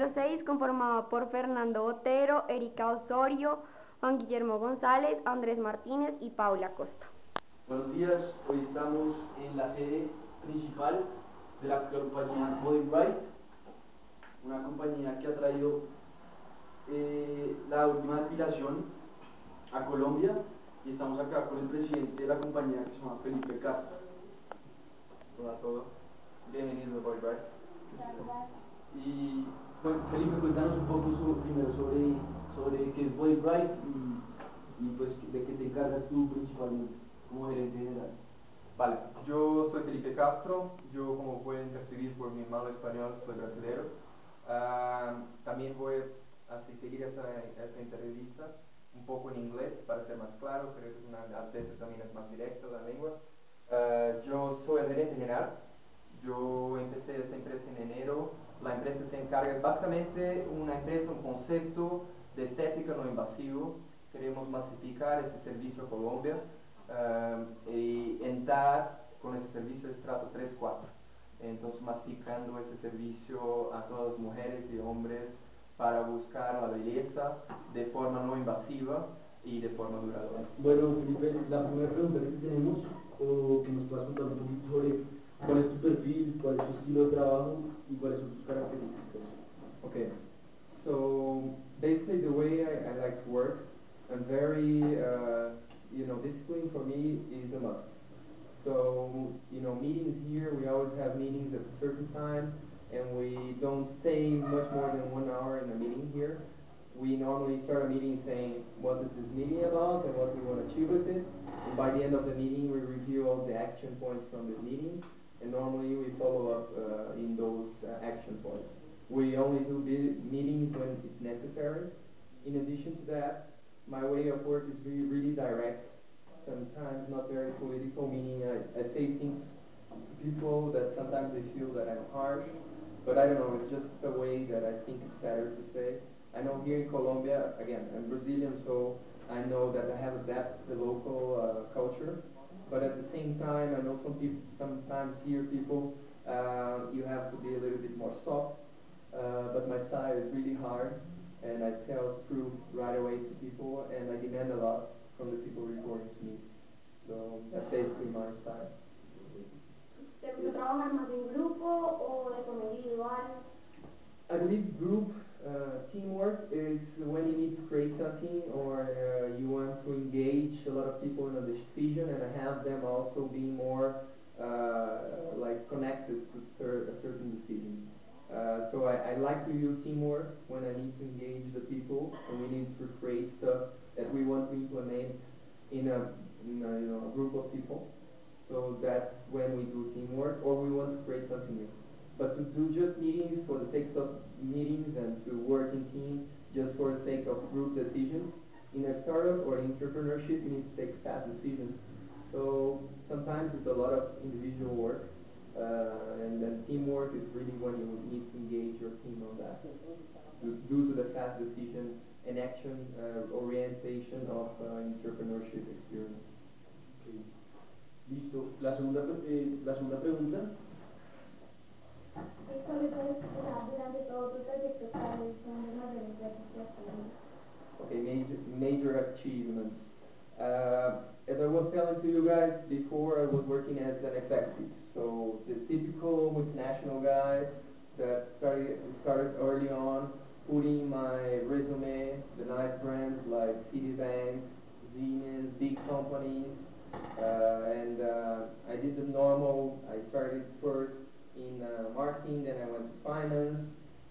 número 6, conformado por Fernando Otero, Erika Osorio, Juan Guillermo González, Andrés Martínez y Paula Costa. Buenos días, hoy estamos en la sede principal de la compañía BODYBRITE, una compañía que ha traído la última depilación a Colombia, y estamos acá con el presidente de la compañía, que se llama Felipe Castro. Hola a todos, bienvenidos a BODYBRITE. Y bueno, Felipe, cuéntanos un poco primero sobre qué es BODYBRITE y pues de qué te encargas tú principalmente como gerente general. Vale, yo soy Felipe Castro, yo, como pueden percibir por mi malo español, soy brasileño. También voy a seguir esta entrevista un poco en inglés para ser más claro, creo que a veces también es más directa la lengua. Yo soy el gerente general, yo empecé esta empresa en enero. La empresa se encarga, básicamente una empresa, un concepto de estética no invasivo. Queremos masificar ese servicio a Colombia y entrar con ese servicio de estrato 3-4. Entonces, masificando ese servicio a todas las mujeres y hombres para buscar la belleza de forma no invasiva y de forma duradera. Bueno, Felipe, la primera pregunta que tenemos, o que nos puedas contar un poquito sobre cuál es tu perfil, cuál es tu estilo de trabajo y cuáles son tus características. Okay, so basically the way I like to work, I'm very, discipline for me is a must. So, meetings here, we always have meetings at a certain time, and we don't stay much more than 1 hour in a meeting here. We normally start a meeting saying, what is this meeting about and what we want to achieve with it. And by the end of the meeting, we review all the action points from the meeting, and normally we follow up in those action points. We only do meetings when it's necessary. In addition to that, my way of work is really direct, sometimes not very political, meaning I say things to people that sometimes they feel that I'm harsh, but I don't know, it's just a way that I think it's better to say. I know here in Colombia, again, I'm Brazilian, so I know that I have adapted the local culture, but at the same time, I know sometimes here people, you have to be a little bit more soft, but my style is really hard, and I tell truth right away to people, and I demand a lot from the people reporting to me. So that's basically my style. ¿Te gusta trabajar más en grupo o de forma individual? I believe group teamwork is when you need to create something, or you want to engage a lot of people in a decision and have them also be more connected to a certain decision. So I like to use teamwork when I need to engage the people and we need to create stuff that we want to implement in a group of people. So that's when we do teamwork, or we want to create something new. But to do just meetings for the sake of meetings and to work in team just for the sake of group decisions, in a startup or entrepreneurship, you need to take fast decisions. So sometimes it's a lot of individual work. And then teamwork is really when you need to engage your team on that, due to the fast decision and action orientation of entrepreneurship experience. Okay. Listo. La segunda pregunta. Durante todo tu trayecto, ¿cuáles son los mayores retos que has tenido? Okay, major achievements. As I was telling to you guys before, I was working as an executive. So the typical multinational guy that started early on, putting my resume, the nice brands like Citibank, Siemens, big companies, and I did the normal. I started first in marketing, then I went to finance,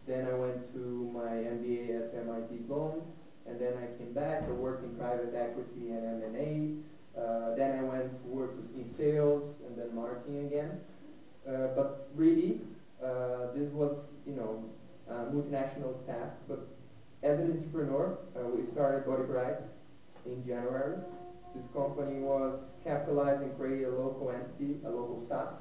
then I went to my MBA at MIT Sloan, and then I came back to work in private equity and M&A. Then I went to work in sales and then marketing again. But really, this was, multinational task. But as an entrepreneur, we started BODYBRITE in January. This company was capitalized and created a local entity, a local SaaS,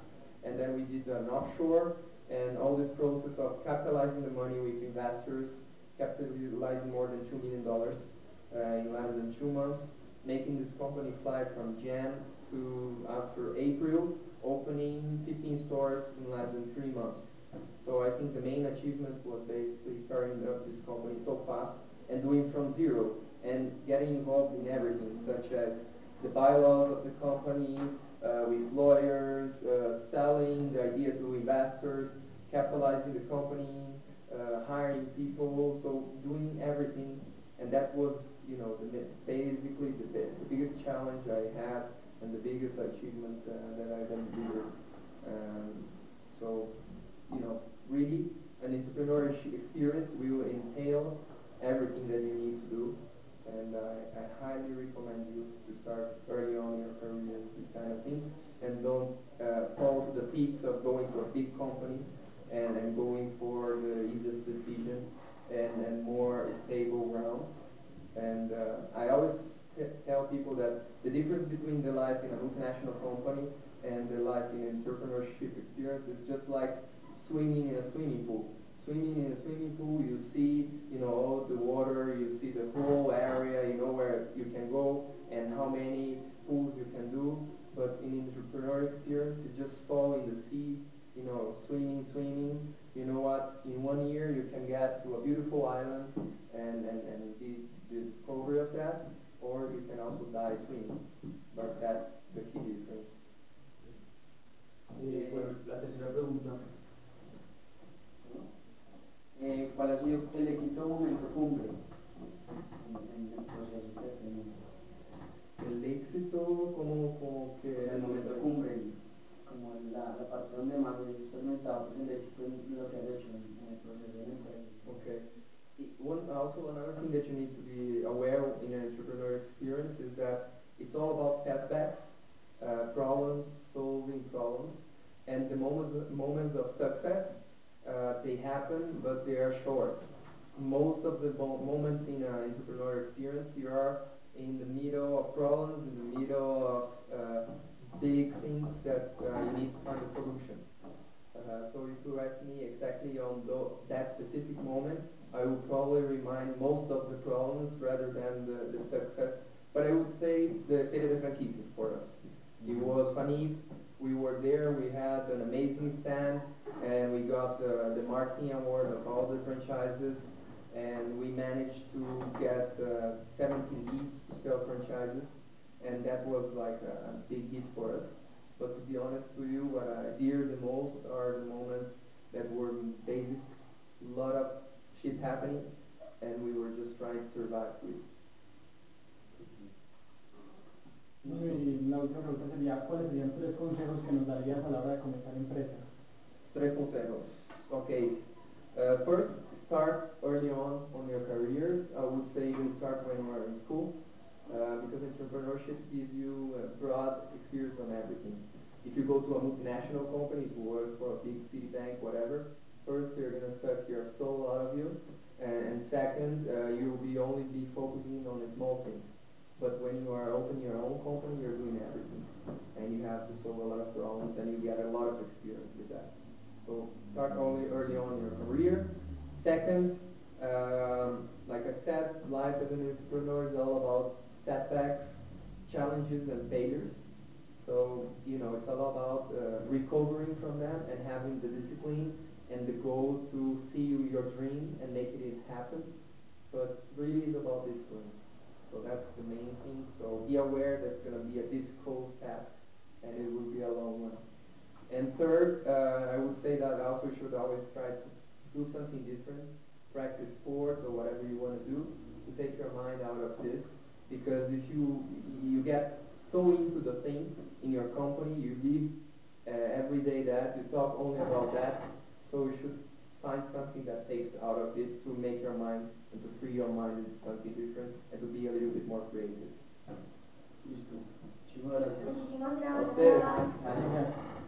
and then we did an offshore, and all this process of capitalizing the money with investors, capitalizing more than $2 million in less than 2 months, making this company fly from Jan to after April, opening 15 stores in less than 3 months. So I think the main achievement was basically starting up this company so fast and doing from zero and getting involved in everything, such as the bylaws of the company, with lawyers, selling the idea to investors, capitalizing the company, hiring people, so doing everything. And that was, basically the biggest challenge I had and the biggest achievement that I delivered. So, really, an entrepreneurship experience will entail everything that you need to do. And I highly recommend you to start early on in your career with this kind of thing, and don't fall to the peaks of going to a big company and going for the easiest decision and more stable grounds. And I always tell people that the difference between the life in a multinational company and the life in entrepreneurship experience is just like swimming in a swimming pool. Swimming in a swimming pool, you see, all the water, you see the whole area, you know where you can go and how many pools you can do. But in entrepreneur experience, you just fall in the sea, swimming. You know what? In 1 year, you can get to a beautiful island and be the discovery of that, or you can also die swimming. But that's the key difference. Bueno, la tercera pregunta. ¿Cuál ha sido el éxito momento cumbre en el proceso que has tenido? El éxito como que... El momento cumbre, como la parte donde más has experimentado pues, el éxito en lo que has hecho en el proceso de la empresa. Okay. Also, another thing that you need to be aware in an entrepreneur experience is that it's all about setbacks, problems, solving problems, and the moments of success, they happen, but they are short. Most of the moments in an entrepreneur experience, you are in the middle of problems, in the middle of big things that you need to find a solution. So if you ask me exactly on that specific moment, I would probably remind most of the problems rather than the success. But I would say the Feria de Franquicias for us. It was funny. We were there. We had an amazing stand, and we got the marketing award of all the franchises. And we managed to get 70 leads to sell franchises, and that was like a big hit for us. But to be honest with you, what I fear the most are the moments that were basic, a lot of shit happening, and we were just trying to survive with. Y la última pregunta sería, ¿cuáles serían 3 consejos que nos darías a la hora de comenzar empresa? 3 consejos. Okay. First, start early on your career. I would say even start when you are in school, because entrepreneurship gives you a broad experience on everything. If you go to a multinational company to work for a big city bank, whatever, first they're going to suck your soul out of you, and second, you'll only be focusing on the small things. But when you are opening your own company, you're doing everything, and you have to solve a lot of problems, and you get a lot of experience with that. So start early on in your career. Second, like I said, life as an entrepreneur is all about setbacks, challenges, and failures. So, it's all about recovering from them and having the discipline and the goal to see your dream and making it happen. So it really is about discipline. So that's the main thing. So be aware that's going to be a difficult task, and it will be a long one. And third, I would say that also you should always try to do something different, practice sport or whatever you want to do, to take your mind out of this. Because if you get so into the thing in your company, you live every day that, you talk only about that, so you should find something that takes out of this to make your mind and to free your mind into something different and to be a little bit more creative. Listo. Muchísimas gracias. Muchísimas A ustedes. gracias. Gracias.